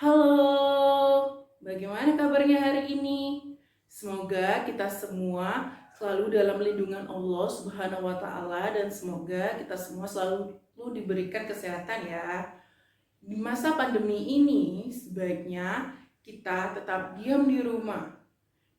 Halo, bagaimana kabarnya hari ini? Semoga kita semua selalu dalam lindungan Allah Subhanahu wa Ta'ala, dan semoga kita semua selalu diberikan kesehatan ya. Di masa pandemi ini, sebaiknya kita tetap diam di rumah,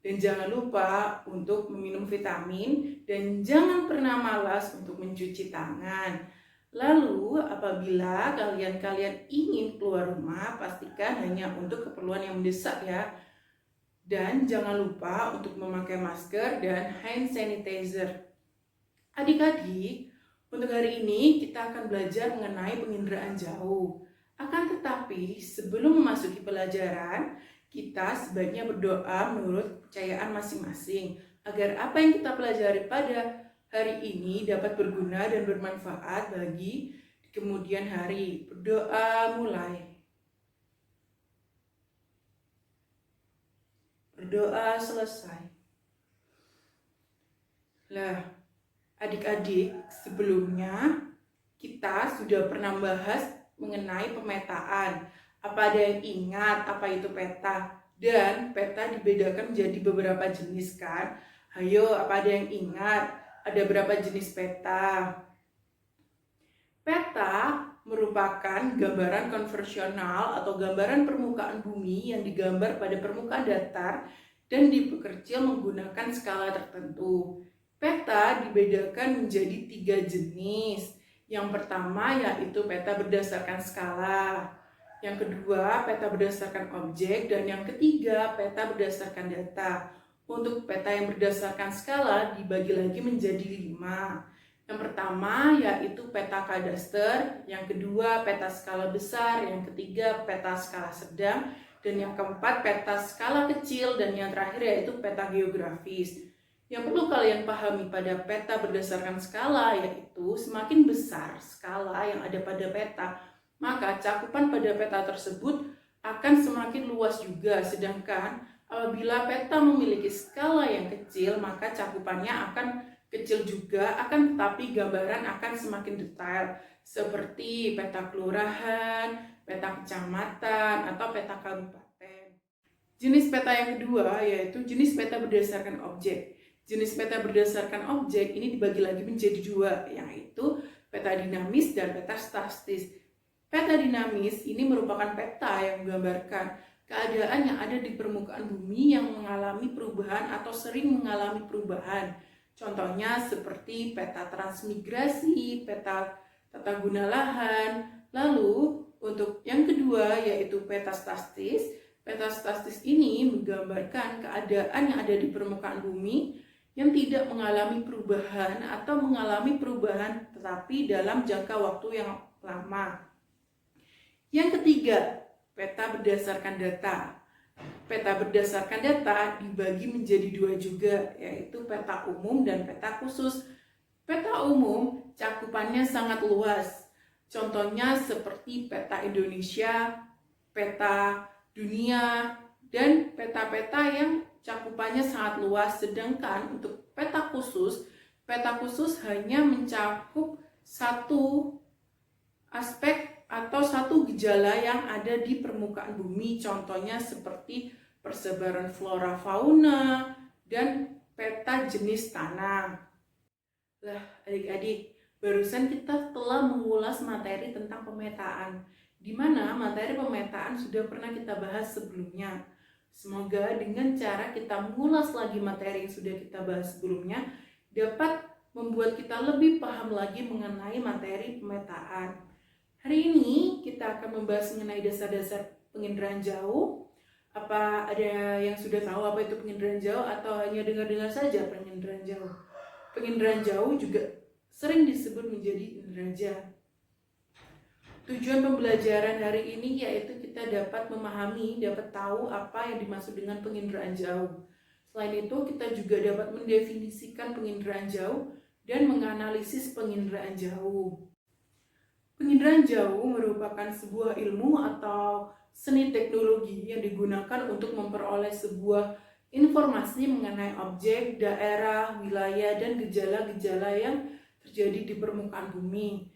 dan jangan lupa untuk meminum vitamin, dan jangan pernah malas untuk mencuci tangan. Lalu, apabila kalian ingin keluar rumah, pastikan hanya untuk keperluan yang mendesak ya. Dan jangan lupa untuk memakai masker dan hand sanitizer. Adik-adik, untuk hari ini kita akan belajar mengenai penginderaan jauh. Akan tetapi, sebelum memasuki pelajaran, kita sebaiknya berdoa menurut kepercayaan masing-masing, agar apa yang kita pelajari pada hari ini dapat berguna dan bermanfaat bagi kemudian hari. Berdoa mulai. Berdoa selesai. Lah, adik-adik, sebelumnya kita sudah pernah bahas mengenai pemetaan. Apa ada yang ingat apa itu peta? Dan peta dibedakan menjadi beberapa jenis kan? Ayo, apa ada yang ingat? Ada berapa jenis peta? Peta merupakan gambaran konvensional atau gambaran permukaan bumi yang digambar pada permukaan datar dan diperkecil menggunakan skala tertentu. Peta dibedakan menjadi 3 jenis. Yang pertama yaitu peta berdasarkan skala. Yang kedua, peta berdasarkan objek. Dan yang ketiga, peta berdasarkan data. Untuk peta yang berdasarkan skala dibagi lagi menjadi 5. Yang pertama yaitu peta kadaster, yang kedua peta skala besar, yang ketiga peta skala sedang, dan yang keempat peta skala kecil, dan yang terakhir yaitu peta geografis. Yang perlu kalian pahami pada peta berdasarkan skala yaitu semakin besar skala yang ada pada peta, maka cakupan pada peta tersebut akan semakin luas juga. Sedangkan apabila peta memiliki skala yang kecil, maka cakupannya akan kecil juga, akan tetapi gambaran akan semakin detail, seperti peta kelurahan, peta kecamatan, atau peta kabupaten. Jenis peta yang kedua yaitu jenis peta berdasarkan objek. Jenis peta berdasarkan objek ini dibagi lagi menjadi 2, yaitu peta dinamis dan peta statis. Peta dinamis ini merupakan peta yang menggambarkan keadaan yang ada di permukaan bumi yang mengalami perubahan atau sering mengalami perubahan. Contohnya seperti peta transmigrasi, peta tata guna lahan. Lalu untuk yang kedua yaitu peta statis. Peta statis ini menggambarkan keadaan yang ada di permukaan bumi yang tidak mengalami perubahan atau mengalami perubahan tetapi dalam jangka waktu yang lama. Yang ketiga, peta berdasarkan data. Peta berdasarkan data dibagi menjadi 2 juga, yaitu peta umum dan peta khusus. Peta umum cakupannya sangat luas. Contohnya seperti peta Indonesia, peta dunia, dan peta-peta yang cakupannya sangat luas. Sedangkan untuk peta khusus hanya mencakup satu aspek atau satu gejala yang ada di permukaan bumi, contohnya seperti persebaran flora fauna dan peta jenis tanah. Lah adik-adik, barusan kita telah mengulas materi tentang pemetaan, di mana materi pemetaan sudah pernah kita bahas sebelumnya. Semoga dengan cara kita mengulas lagi materi yang sudah kita bahas sebelumnya dapat membuat kita lebih paham lagi mengenai materi pemetaan. Hari ini kita akan membahas mengenai dasar-dasar penginderaan jauh. Apa ada yang sudah tahu apa itu penginderaan jauh atau hanya dengar-dengar saja penginderaan jauh? Penginderaan jauh juga sering disebut menjadi inderaja. Tujuan pembelajaran hari ini yaitu kita dapat memahami, dapat tahu apa yang dimaksud dengan penginderaan jauh. Selain itu, kita juga dapat mendefinisikan penginderaan jauh dan menganalisis penginderaan jauh. Penginderaan jauh merupakan sebuah ilmu atau seni teknologi yang digunakan untuk memperoleh sebuah informasi mengenai objek, daerah, wilayah, dan gejala-gejala yang terjadi di permukaan bumi.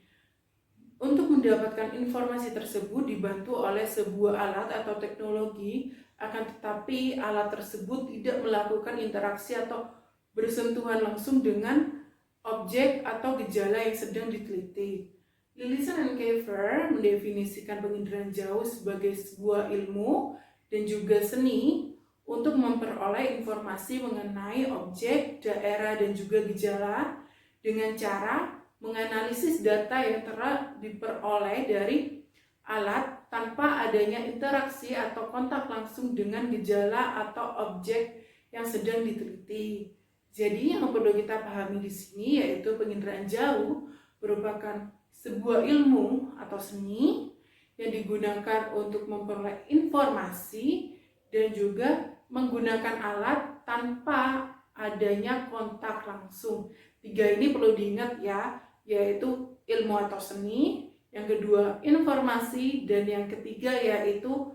Untuk mendapatkan informasi tersebut dibantu oleh sebuah alat atau teknologi, akan tetapi alat tersebut tidak melakukan interaksi atau bersentuhan langsung dengan objek atau gejala yang sedang diteliti. Lillison and Kiefer mendefinisikan penginderaan jauh sebagai sebuah ilmu dan juga seni untuk memperoleh informasi mengenai objek, daerah, dan juga gejala dengan cara menganalisis data yang telah diperoleh dari alat tanpa adanya interaksi atau kontak langsung dengan gejala atau objek yang sedang diteliti. Jadi yang perlu kita pahami di sini yaitu penginderaan jauh merupakan sebuah ilmu atau seni yang digunakan untuk memperoleh informasi dan juga menggunakan alat tanpa adanya kontak langsung. 3 ini perlu diingat ya, yaitu ilmu atau seni, yang kedua informasi, dan yang ketiga yaitu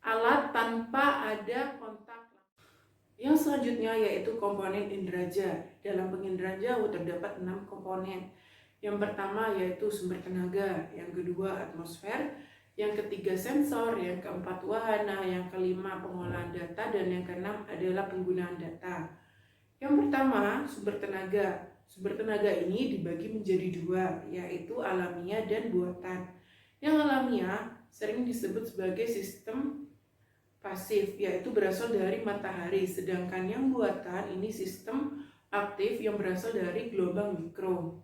alat tanpa ada kontak. Yang selanjutnya yaitu komponen inderaja. Dalam penginderaan jauh terdapat 6 komponen. Yang pertama yaitu sumber tenaga, yang kedua atmosfer, yang ketiga sensor, yang keempat wahana, yang kelima pengolahan data, dan yang keenam adalah penggunaan data. Yang pertama, sumber tenaga. Sumber tenaga ini dibagi menjadi 2, yaitu alamiah dan buatan. Yang alamiah sering disebut sebagai sistem pasif, yaitu berasal dari matahari, sedangkan yang buatan ini sistem aktif yang berasal dari gelombang mikro.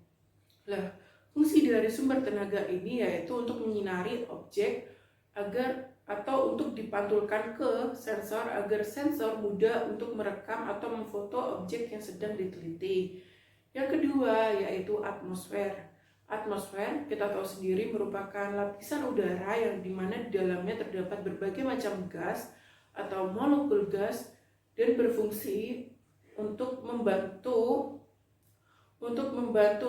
Fungsi dari sumber tenaga ini yaitu untuk menyinari objek atau untuk dipantulkan ke sensor agar sensor mudah untuk merekam atau memfoto objek yang sedang diteliti. Yang kedua yaitu atmosfer. Atmosfer kita tahu sendiri merupakan lapisan udara yang dimana di dalamnya terdapat berbagai macam gas atau molekul gas dan berfungsi untuk membantu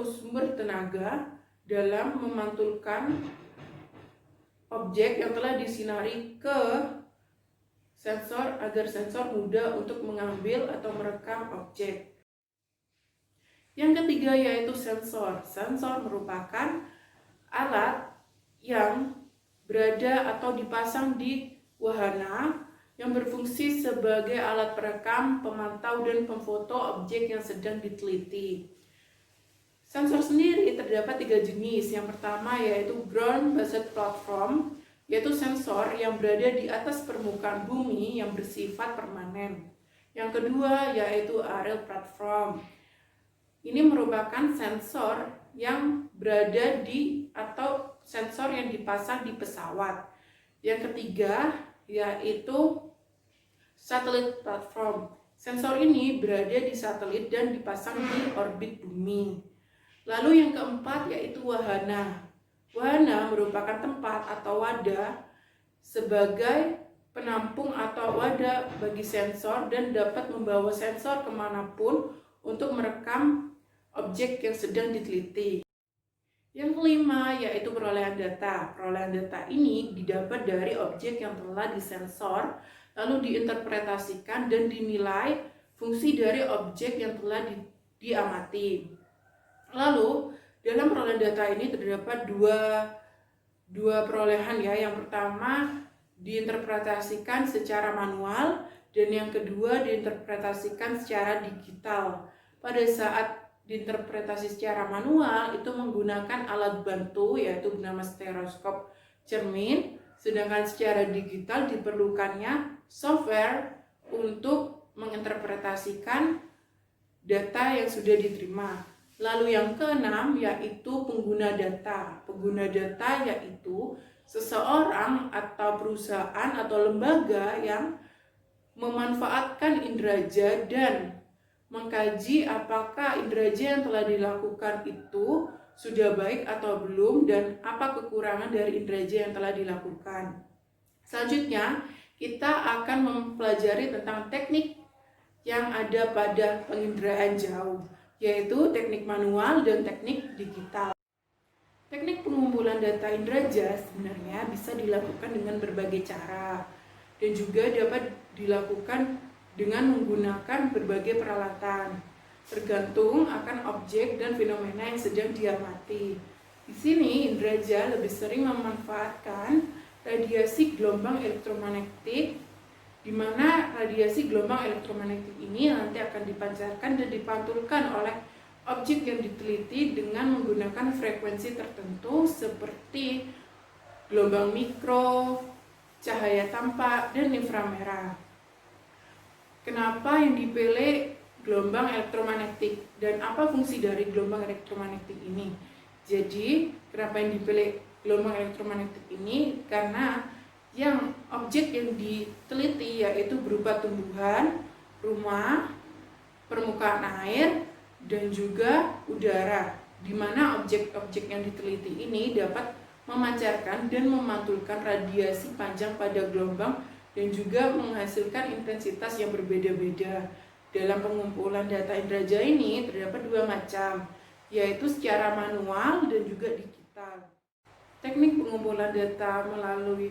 sumber tenaga dalam memantulkan objek yang telah disinari ke sensor agar sensor mudah untuk mengambil atau merekam objek. Yang ketiga yaitu sensor. Sensor merupakan alat yang berada atau dipasang di wahana yang berfungsi sebagai alat perekam, pemantau, dan pemfoto objek yang sedang diteliti. Sensor sendiri terdapat 3 jenis. Yang pertama yaitu ground-based platform, yaitu sensor yang berada di atas permukaan bumi yang bersifat permanen. Yang kedua yaitu aerial platform. Ini merupakan sensor yang berada atau sensor yang dipasang di pesawat. Yang ketiga yaitu satellite platform. Sensor ini berada di satelit dan dipasang di orbit bumi. Lalu yang keempat yaitu wahana. Wahana merupakan tempat atau wadah sebagai penampung atau wadah bagi sensor dan dapat membawa sensor kemanapun untuk merekam objek yang sedang diteliti. Yang kelima yaitu perolehan data. Perolehan data ini didapat dari objek yang telah disensor, lalu diinterpretasikan dan dinilai fungsi dari objek yang telah diamati. Lalu dalam perolehan data ini terdapat dua perolehan ya. Yang pertama diinterpretasikan secara manual dan yang kedua diinterpretasikan secara digital. Pada saat diinterpretasi secara manual itu menggunakan alat bantu yaitu bernama stereoskop cermin, sedangkan secara digital diperlukannya software untuk menginterpretasikan data yang sudah diterima. Lalu yang keenam yaitu pengguna data. Pengguna data yaitu seseorang atau perusahaan atau lembaga yang memanfaatkan inderaja dan mengkaji apakah inderaja yang telah dilakukan itu sudah baik atau belum dan apa kekurangan dari inderaja yang telah dilakukan. Selanjutnya kita akan mempelajari tentang teknik yang ada pada penginderaan jauh, yaitu teknik manual dan teknik digital. Teknik pengumpulan data inderaja sebenarnya bisa dilakukan dengan berbagai cara dan juga dapat dilakukan dengan menggunakan berbagai peralatan, tergantung akan objek dan fenomena yang sedang diamati. Di sini Indraja lebih sering memanfaatkan radiasi gelombang elektromagnetik, di mana radiasi gelombang elektromagnetik ini nanti akan dipancarkan dan dipantulkan oleh objek yang diteliti dengan menggunakan frekuensi tertentu seperti gelombang mikro, cahaya tampak, dan inframerah. Kenapa yang dipilih gelombang elektromagnetik dan apa fungsi dari gelombang elektromagnetik ini? Jadi, kenapa yang dipilih gelombang elektromagnetik ini? Karena objek yang diteliti yaitu berupa tumbuhan, rumah, permukaan air, dan juga udara, di mana objek-objek yang diteliti ini dapat memancarkan dan memantulkan radiasi panjang pada gelombang dan juga menghasilkan intensitas yang berbeda-beda. Dalam pengumpulan data Indraja ini terdapat dua macam, yaitu secara manual dan juga digital. Teknik pengumpulan data melalui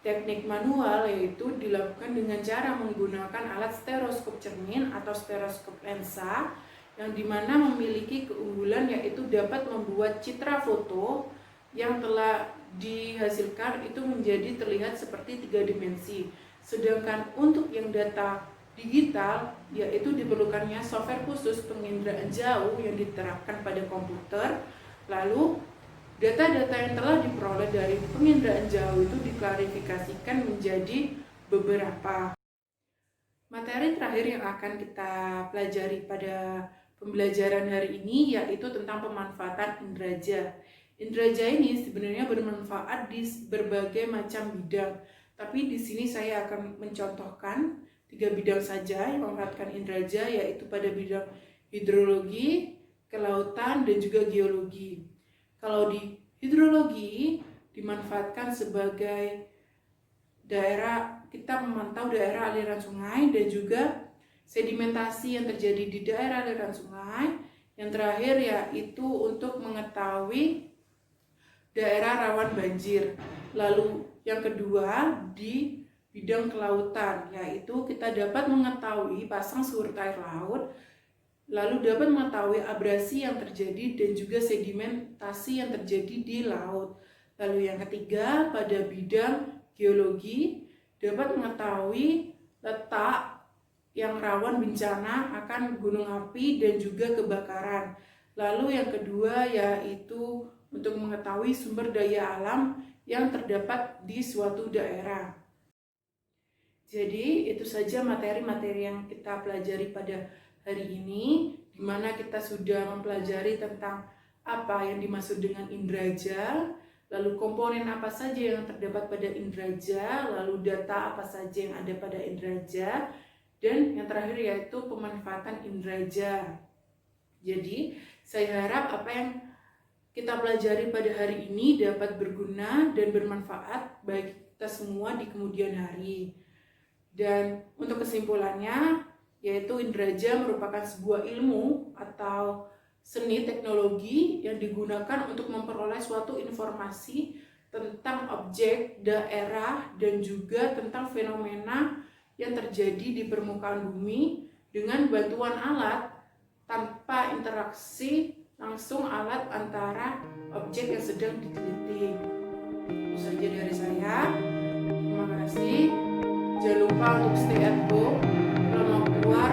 teknik manual yaitu dilakukan dengan cara menggunakan alat stereoskop cermin atau stereoskop lensa, yang dimana memiliki keunggulan yaitu dapat membuat citra foto yang telah dihasilkan itu menjadi terlihat seperti 3 dimensi. Sedangkan untuk yang data digital yaitu diperlukannya software khusus penginderaan jauh yang diterapkan pada komputer. Lalu data-data yang telah diperoleh dari penginderaan jauh itu diklarifikasikan menjadi beberapa. Materi terakhir yang akan kita pelajari pada pembelajaran hari ini yaitu tentang pemanfaatan Indraja. Indraja ini sebenarnya bermanfaat di berbagai macam bidang, tapi di sini saya akan mencontohkan 3 bidang saja yang memanfaatkan Indraja, yaitu pada bidang hidrologi, kelautan, dan juga geologi. Kalau di hidrologi dimanfaatkan sebagai daerah, kita memantau daerah aliran sungai dan juga sedimentasi yang terjadi di daerah aliran sungai. Yang terakhir yaitu untuk mengetahui daerah rawan banjir. Lalu yang kedua di bidang kelautan, yaitu kita dapat mengetahui pasang surut air laut, lalu dapat mengetahui abrasi yang terjadi dan juga sedimentasi yang terjadi di laut. Lalu yang ketiga pada bidang geologi dapat mengetahui letak yang rawan bencana akan gunung api dan juga kebakaran. Lalu yang kedua yaitu untuk mengetahui sumber daya alam yang terdapat di suatu daerah. Jadi itu saja materi-materi yang kita pelajari pada hari ini, di mana kita sudah mempelajari tentang apa yang dimaksud dengan Indraja, lalu komponen apa saja yang terdapat pada Indraja, lalu data apa saja yang ada pada Indraja, dan yang terakhir yaitu pemanfaatan Indraja. Jadi saya harap apa yang kita pelajari pada hari ini dapat berguna dan bermanfaat bagi kita semua di kemudian hari. Dan untuk kesimpulannya, yaitu Indraja merupakan sebuah ilmu atau seni teknologi yang digunakan untuk memperoleh suatu informasi tentang objek, daerah, dan juga tentang fenomena yang terjadi di permukaan bumi dengan bantuan alat tanpa interaksi langsung alat antara objek yang sedang diteliti. Itu saja dari saya. Terima kasih. Jangan lupa untuk stay at home. Kalau mau keluar